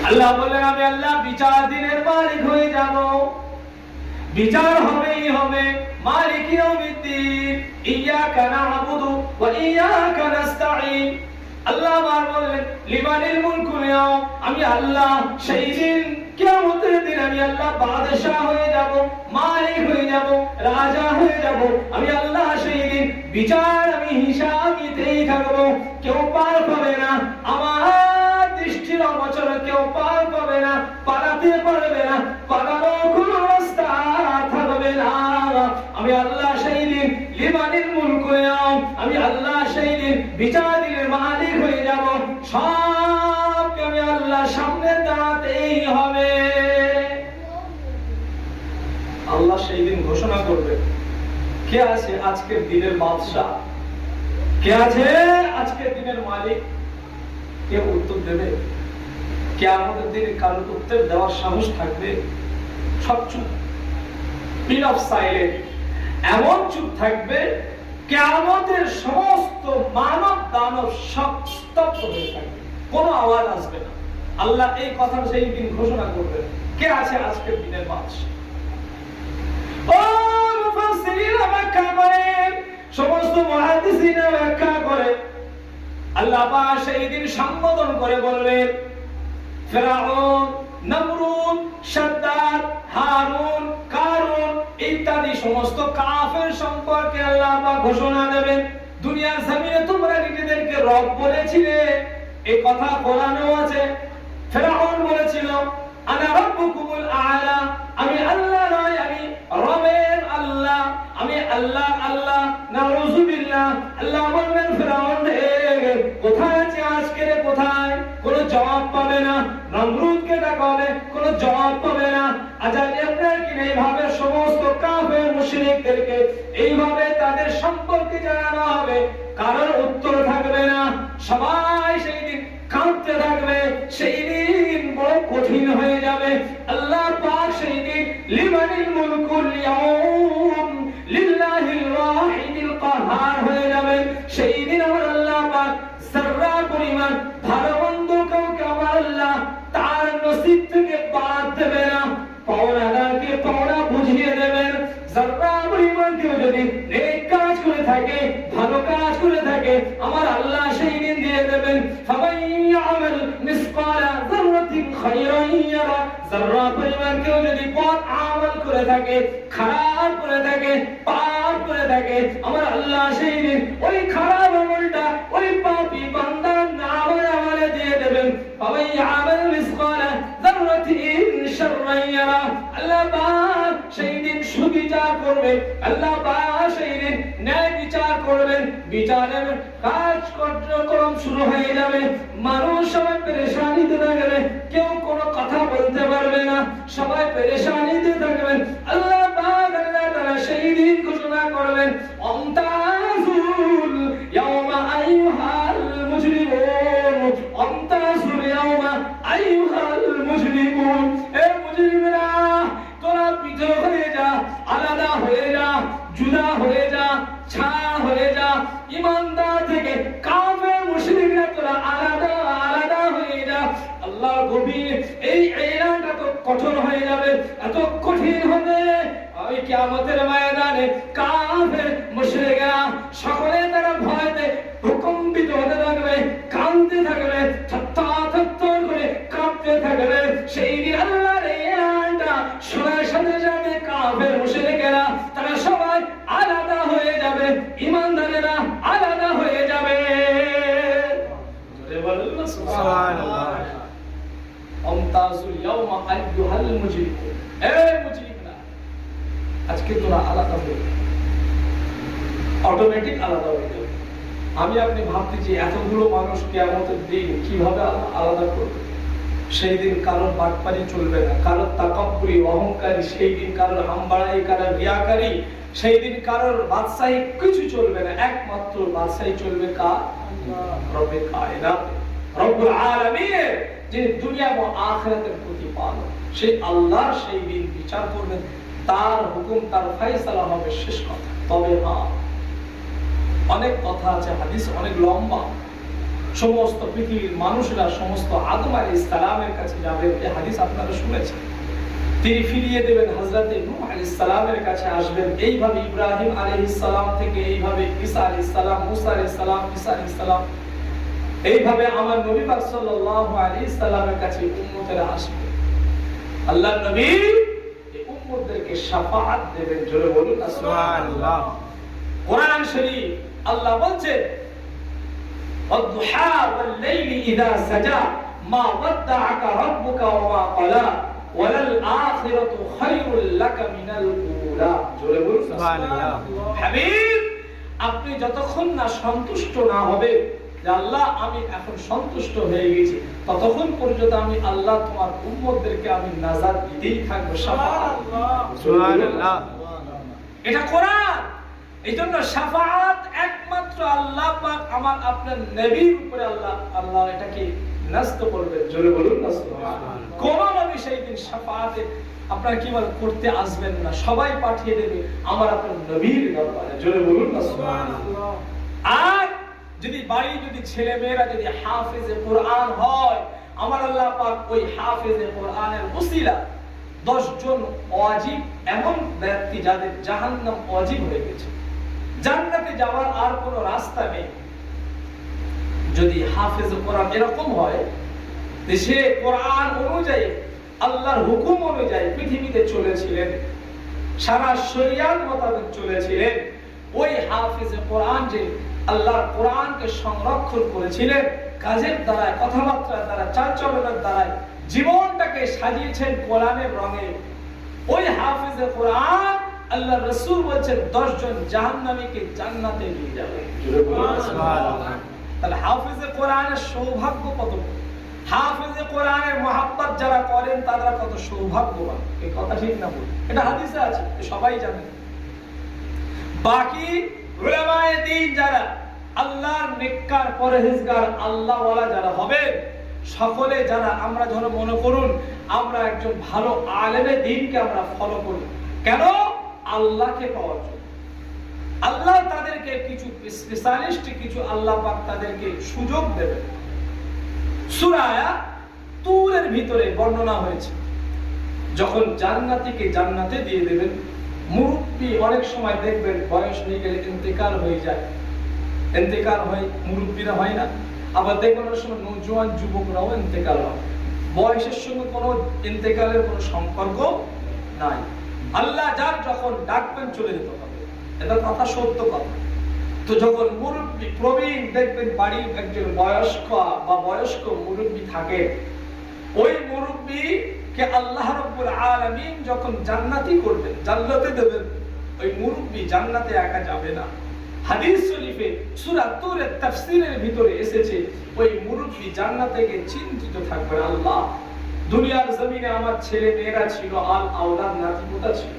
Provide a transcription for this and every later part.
আল্লাহ বলেন আমি আল্লাহ বিচার দিনের মালিক হয়ে যাব, বিচার হবেই হবে। মালিক ইয়াউমিদ্দিন, ইয়্যাকা না'বুদু ওয়া ইয়্যাকা নাস্তাঈন। আল্লাহ বলেন লিমানিল মুলকুল ইয়াউম, আমি আল্লাহ সেই দিন কিয়ামতের দিন আমি আল্লাহ বাদশা হয়ে যাব, মালিক হয়ে যাব, রাজা হয়ে যাব। আমি আল্লাহ সেই দিন বিচার আমি হিসাব নিতেই থাকবো, কেউ পার পাবে না, আমার দৃষ্টির অগোচর কেউ পার পাবে না, পালাতে পারবে না, পালানোর কোনো রাস্তা থাকবে না। আমি আল্লাহ সেই দিন লিমানিল মুলকুল ইয়াউম, আমি আল্লাহ সেই দিন বিচার দিনের মালিক হয়ে যাব, সবকে আমি আল্লাহ সামনে দাঁড়াতেই হবে। আল্লাহ সেই দিন ঘোষণা করবে কে আছে আজকের দিনের বাদশা, কে আছে আজকের দিনের মালিক, কে উত্তর দেবে? কিয়ামতের দিনে কারোর উত্তর দেওয়ার সাহস থাকবে? সব চুপ, পিন অফ সাইলেন্ট, এমন চুপ থাকবে কিয়ামতের সমস্ত মানব দানব সব স্তব্ধ হয়ে থাকবে, কোনো আওয়াজ আসবে না। আল্লাহ এই কথা সেই দিন ঘোষণা করবে কে আছে আজকের দিনের বাদশা। ও মুফাসসিরিনরা ব্যাখ্যা করেন, সমস্ত মুহাদ্দিসিনরা ব্যাখ্যা করে, আল্লাহ পাক সেই দিন সম্বোধন করে বলবেন ফিরআউন, নমরুদ, শাদ্দাদ, হারুন, কারুন ইত্যাদি সমস্ত কাফের সম্পর্কে আল্লাহ পাক ঘোষণা দেবেন। দুনিয়ার জমিনে তোমরা নিজেদেরকে রব বলেছিলে, এই কথা কোরআনেও আছে। ফিরআউন বলেছিল আনা রাব্বুকুমুল আ'লা, আমি আল্লাহ নয়, আমি রবের আল্লাহ, আমি আল্লাহ আল্লাহ। নাউযুবিল্লাহ। আল্লাহ বললেন ফিরআউন কোথায় আছে আজকে রে, কোথায়? কোনো জবাব পাবে না। নমরুদকে ডাকা হবে, কোনো জবাব পাবে না। আজালিয়াতরা কি এইভাবে সমস্ত কাফের মুশরিকদেরকে এইভাবে তাদের সম্পর্কে জানানো হবে, কারোর উত্তর থাকবে না, সবাই সেই দিন কাঁদতে থাকবে। সেই দিন বড় কঠিন হয়ে যাবে। আল্লাহ পাক সেই দিন লিমানিল মুলকুল ইয়াউম লিল্লাহিল ওয়াহিদিল কাহার হয়ে যাবে। সেই দিন আমার আল্লাহ পাক যারা পরিমাণ ভালো মন্দ কাউকে আমার আল্লাহ তার নসিব থেকে বাদ দেবে না, পাওনাদারকে পাওনা বুঝিয়ে দেবেন। যারা পরিমাণ কেউ যদি নেক কাজ করে থাকে, ভালো কাজ করে থাকে, আমার আল্লাহ সেই দিন দিয়ে দেবেন। ফামাইয়ামাল মিসকালা যাররাতিন খায়রান ইয়ারা, যারা পরিমাণ কেউ যদি বদ আমল করে থাকে, খারাপ করে থাকে, পাপ করে থাকে, আমার আল্লাহ সেই দিন ওই খারাপ আমলটা ওই পাপী বান্দার নামে আমলে দিয়ে দেবেন। ফামাইয়ামাল মিসকালা যাররাতিন শাররান ইয়ারা, আল্লাহ পাক সেই দিন সুবিচার করবে, আল্লাহ পাক সেই দিন ন্যায় বিচার করবেন। বিচারের কার্যক্রম শুরু হয়ে যাবে। মানুষ সবাই পেরেশানিতে থাকবে, কেউ কোনো কথা বলতে পারবে না, সবাই পেরেশানিতে থাকবেন। আল্লাহ পাক আল্লাহ তাআলা সেই দিন ঘোষণা করবেন আমতাজুল ইয়াওমা আইয়ুহাল মুজরিমুন, আমতাজুল ইয়াওমা আইয়ুহাল মুজরিমুন। এ মুজরিমরা তোরা পৃথক হয়ে যা, আলাদা হয়ে যা, জুদা হয়ে যা, ছাড়া হয়ে যা। ইমানদার থেকে কাফের মুশরিকরা তোরা আলাদা আলাদা হয়ে যা। আল্লাহ গভীর এই এলানটা তো কঠোর হয়ে যাবে, এত কঠিন হবে। ওই কিয়ামতের ময়দানে কাফের মুশরিকরা সকলে তারা ভয়তে ভূকম্পিত হতে থাকবে, কাঁদতে থাকবে, থরথর করে কাঁপতে থাকবে। সেই দিন আল্লাহর এই এলানটা শোনার সাথে সাথে কাফের মুশরিকরা তারা সবাই আলাদা হয়ে যাবে, ইমানদারেরা আলাদা হয়ে যাবে। জোরে বলুন না সুবহানাল্লাহ। আমতাজুল ইয়াওমা আইয়ুহাল মুজরিমুন, এ মুজরিমরা আজকে তোরা আলাদা হয়ে যাবে, অটোমেটিক আলাদা হয়ে যাবে। আমি আপনি ভাবতেছি এতগুলো মানুষ কিয়ামতের দিন কিভাবে আলাদা করবে। সেই দিন কারোর বাটপারি চলবে না, কারোর তাকাব্বুরি অহংকারী, সেই দিন কারোর হামবাড়াই, কারোর রিয়াকারী, সেই দিন কারোর বাদশাহী কিছু চলবে না। একমাত্র বাদশাহী চলবে কার? রব্বে কায়নাত, রব্বুল আলামিন, যিনি দুনিয়া ও আখিরাতের প্রতিপালক। সেই আল্লাহ সেই দিন বিচার করবেন, তার হুকুম, তার ফয়সালা হবে শেষ কথা। তবে হ্যাঁ, অনেক কথা আছে, হাদিস অনেক লম্বা, সমস্ত পৃথিবীর মানুষরা সমস্ত আদম আলাইহিস সালামের কাছে যাবেন। এই হাদিস আপনারা শুনেছেন। তিনি ফিরিয়ে দেবেন হযরতে নূহ আলাইহিস সালামের কাছে আসবেন। এইভাবে ইব্রাহিম আলাইহিস সালাম থেকে এইভাবে ঈসা আলাইহিস সালাম, মুসা আলাইহিস সালাম, ঈসা আলাইহিস সালাম, এইভাবে আমার নবী পাক সাল্লাল্লাহু আলাইহি সাল্লামের কাছে উম্মতেরা আসবে। আল্লাহর নবী এই উম্মতদেরকে শাফাআত দেবেন। জোরে বলুন সুবহানাল্লাহ। কোরআন শরীফ আল্লাহ বলছে ওয়াদ-দুহা ওয়াল-লাইলি ইযা সাজা মা ওয়াদ্দাআকা রাব্বুকা ওয়া মা ক্বালা ওয়ালাল আখিরাতু খায়রুল লাকা মিনাল উলা। জোরে বলুন সুবহানাল্লাহ। হাবিব, আপনি যতক্ষণ না সন্তুষ্ট না হবে যে আল্লাহ আমি এখন সন্তুষ্ট হয়ে গেছি, ততক্ষণ পর্যন্ত আমি আল্লাহ তোমার উম্মতদেরকে আমি নাজাত দিতেই থাকবো। সুবহানাল্লাহ। এটা কোরআন। এইজন্য শাফাআত একমাত্র আল্লাহ পাক আমার আপনার নবীর উপরে আল্লাহ এটাকে ন্যস্ত করবে। জোরে বলুন না সুবহানাল্লাহ। কোন নবী সেই দিন শাফাআতে আপনারা কি বল করতে আসবেন না, সবাই পাঠিয়ে দেবে আমার আপনার নবীর দরবারে। জোরে বলুন না সুবহানাল্লাহ। আর যদি বাড়ি যদি ছেলে মেয়েরা যদি হাফেজে কোরআন হয়, আমার আল্লাহ পাক ওই হাফেজে কোরআনের ওসিলা 10 জন ওয়াজিব এমন ব্যক্তি যাদের জাহান্নাম ওয়াজিব হয়ে গেছে, জান্নাতে যাওয়ার আর কোনো রাস্তা নেই। যদি হাফেজে কোরআন এরকম হয় যে সে কোরআন অনুযায়ী আল্লাহর হুকুম অনুযায়ী পৃথিবীতে চলেছিলেন, সারা শরিয়াত মোতাবেক চলেছিলেন, ওই হাফেজে কোরআন যে আল্লাহর কোরআনকে সংরক্ষণ করেছিলেন, কাজের দ্বারা, কথাবার্তার দ্বারা, চালচলনের দ্বারা জীবনটাকে সাজিয়েছেন কোরআনের রঙে, ওই হাফেজে কোরআন আল্লাহর রাসূল বলেছেন 10 জন জাহান্নামীকে জান্নাতে নিয়ে যাবে। সুবহানাল্লাহ। তাহলে হাফেজে কোরআনের সৌভাগ্য কত, হাফেজে কোরআনের মহব্বত যারা করেন তারা কত সৌভাগ্যবান। এই কথা ঠিক না বল? এটা হাদিসে আছে, সবাই জানেন। বাকি উলামায়ে দ্বীন যারা আল্লাহর নেককার পরহেজগার আল্লাহওয়ালা যারা হবে, সকলে যারা আমরা ধরো মনে করুন আমরা একজন ভালো আলেমে দ্বীনকে আমরা ফলো করি, কেন? আল্লাহকে পাওয়ার জন্য। আল্লাহ তাদেরকে কিছু স্পেশালিস্ট, কিছু আল্লাহ পাক তাদেরকে সুযোগ দেবেন। সূরা তুরের ভিতরে বর্ণনা হয়েছে যখন জান্নাতীকে জান্নাতে দিয়ে দেবেন, মুরব্বি অনেক সময় দেখবেন বয়স হয়ে গেলে ইন্তেকাল হয়ে যায়, ইন্তেকাল হয়, মুরব্বিরা হয় না, আবার দেখবেন অনেক সময় নওজোয়ান যুবকরাও ইন্তেকাল হয়, বয়সের সঙ্গে কোনো ইন্তেকালের কোনো সম্পর্ক নাই। আল্লাহ যার যখন ডাকবেন চলে যেতে হবে, এটা কথা সত্য কথা। তো যখন মুরব্বি প্রবীণ দেখবেন বাড়ির একজন বয়স্ক বা বয়স্ক মুরব্বি থাকে, ওই মুরব্বি কে আল্লাহ রাব্বুল আলামিন যখন জান্নাতি করবেন, জান্নাতে দেবেন, ওই মুরব্বি জান্নাতে একা যাবে না। হাদিস শরীফে সূরা তুরের তাফসীরের ভিতরে এসেছে ওই মুরব্বি জান্নাতে গিয়ে চিন্তিত থাকবেন, আল্লাহ দুনিয়ার জমিনে আমার ছেলে মেয়েরা ছিল, আল আওলাদ নাতিপুতা ছিল,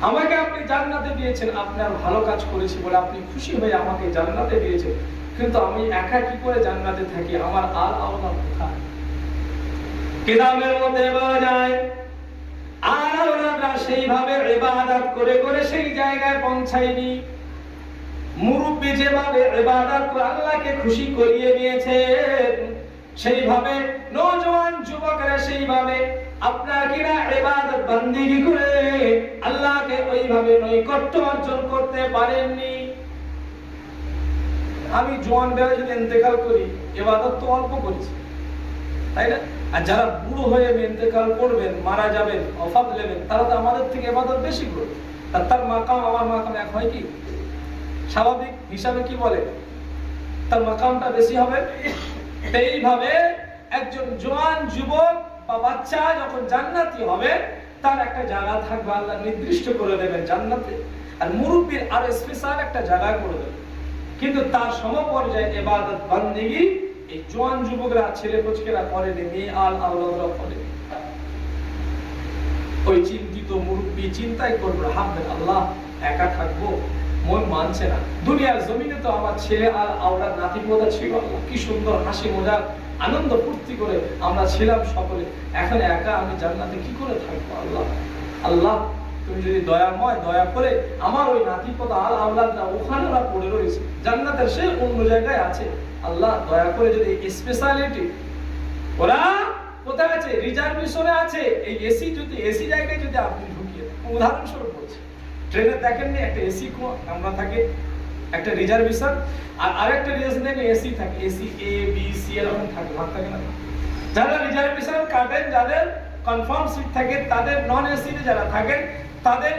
আমাকে আপনি জান্নাতে দিয়েছেন, আপনার ভালো কাজ করেছি বলে আপনি খুশি হয়ে আমাকে জান্নাতে দিয়েছেন, কিন্তু আমি একা কি করে জান্নাতে থাকি, আমার আল আওলাদ কোথায়? কিতাবের মধ্যে পাওয়া যায় আল আওলাদরা সেইভাবে ইবাদত করে করে সেই জায়গায় পৌঁছায়নি। মুরব্বি যেভাবে ইবাদত করে আল্লাহকে খুশি করিয়ে দিয়েছেন, সেইভাবে নওজোয়ান যুবকরা সেইভাবে আপনার কিনা ইবাদত বন্দেগী করে আল্লাহকে ওইভাবে নৈকট্য অর্জন করতে পারেননি। আমি জওয়ান বেলা যদি ইন্তেকাল করি, ইবাদত তো অল্প করেছি, তাই না? আর যারা বুড়ো হয়ে ইন্তেকাল করবেন, মারা যাবেন, ওফাত নেবেন, তারা তো আমাদের থেকে ইবাদত বেশি করবে, আর তার মাকাম আমার মাকাম এক হয় কি? স্বাভাবিক হিসাবে কি বলে, তার মাকামটা বেশি হবে। এইভাবে একজন জওয়ান যুবক বা বাচ্চা যখন জান্নাতি হবে, তার একটা জায়গা থাকবে, আল্লাহ নির্দিষ্ট করে দেবেন জান্নাতে, আর মুরব্বির আর স্পেশাল একটা জায়গা করে দেবেন। কিন্তু তার সমপর্যায়ে ইবাদত বন্দেগী এই জওয়ান যুবকরা, ছেলে কোচকেরা করেনি, মেয়ে আল আওলাদরা করেনি। ওই চিন্তিত মুরব্বি চিন্তাই করবে, ভাববেন আল্লাহ একা থাকবো, মন মানছে না, দুনিয়ার জমিনে তো আমার ছেলে আর আওলাদ নাতিপোতা ছিল, আল্লাহ কি সুন্দর হাসি মজার আনন্দ ফুর্তি করে আমরা ছিলাম সকলে, এখন একা আমি জান্নাতে কি করে থাকবো? আল্লাহ আল্লাহ তুমি যদি দয়াময়, দয়া করে আমার ওই নাতিপোতা আল আওলাদরা ওখানে ওরা পড়ে রয়েছে, জান্নাতের সে অন্য জায়গায় আছে, আল্লাহ দয়া করে যদি স্পেশালিটি ওরা কোথায় আছে, রিজার্ভেশনে আছে, এই এসি যদি এসি জায়গায় যদি আপনি ঢুকিয়ে দেন, উদাহরণস্বরূপ বলছি, ট্রেনে দেখেননি একটা এসি আমরা থাকে, একটা রিজার্ভেশন, আর আরেকটা রিজার্ভেশন দেখেন এসি থাকে, এসি এ বি সি এরকম থাকে, ভাগ থাকে না? যারা রিজার্ভেশন কাটেন, যাদের কনফার্ম সিট থাকে, তাদের নন এসিতে যারা থাকেন তাদের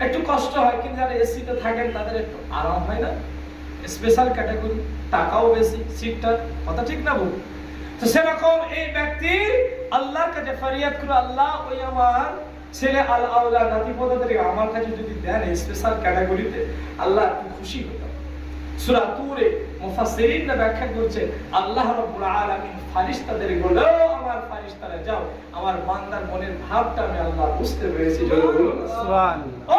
একটু কষ্ট হয়, কিন্তু যারা এসিতে থাকেন তাদের একটু আরাম হয় না? স্পেশাল ক্যাটাগরি, টাকাও বেশি, সিটটার কথা ঠিক না বলুন? তো সেরকম এই ব্যক্তি আল্লাহর কাছে ফরিয়াদ করে, আল্লাহ ওই আমার ছেলে আল আওলা নাতি পোতাদের আমার কাছে যদি দেন স্পেশাল ক্যাটাগরিতে, আল্লাহ একটু খুশি হতাম। সূরা তুরে মুফাসসিরিনরা ব্যাখ্যা করছে, আল্লাহ রাব্বুল আলামিন ফেরেশতাদের বলল, আমার ফেরেশতারা যাও, আমার বান্দার মনের ভাবটা আমি আল্লাহ বুঝতে পেরেছি। সুবহানাল্লাহ। ও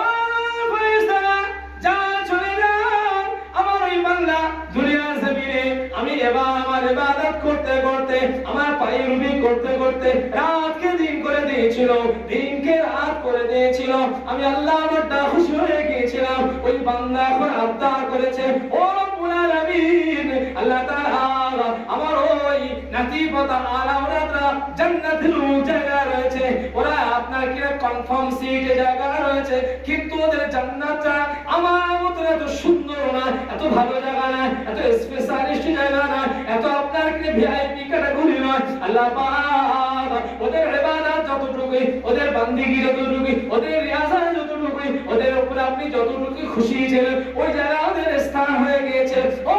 ফেরেশতারা যা চলে যাও, আমার ওই বান্দা দুনিয়ার জমিনে আমি এবার আমার ইবাদত করতে করতে, আমার পায়রবি করতে করতে রাতকে দিন করে দিয়েছিল, দিনকে রাত করে দিয়েছিল, আমি আল্লাহ বড় খুশি হয়ে গিয়েছিলাম। ওই বান্দা এখন আবদার করেছে, ও রব্বুল আলামিন, আল্লাহ তাআলা আমার ওই নাতি পোতা আলাওলাদরা জান্নাতের জায়গা রয়েছে, ওরা আপনার কি কনফার্ম সিটে জায়গা রয়েছে, কিন্তু ওদের জান্নাতটা আমার মতো এত সুন্দর না, এত ভালো জায়গা না, এত স্পেশালিস্ট জায়গা না, এত আপনার কি ভিআইপি ক্যাটাগরি না। আল্লাহ পাক ওদের ইবাদত যতটুকু, ওদের বান্দিগি যতটুকু, ওদের রিয়াজত যতটুকু, ওদের উপর আপনি যতটুকু খুশি ছিলেন, ওই জায়গা ওদের স্থান হয়ে গিয়েছে। ও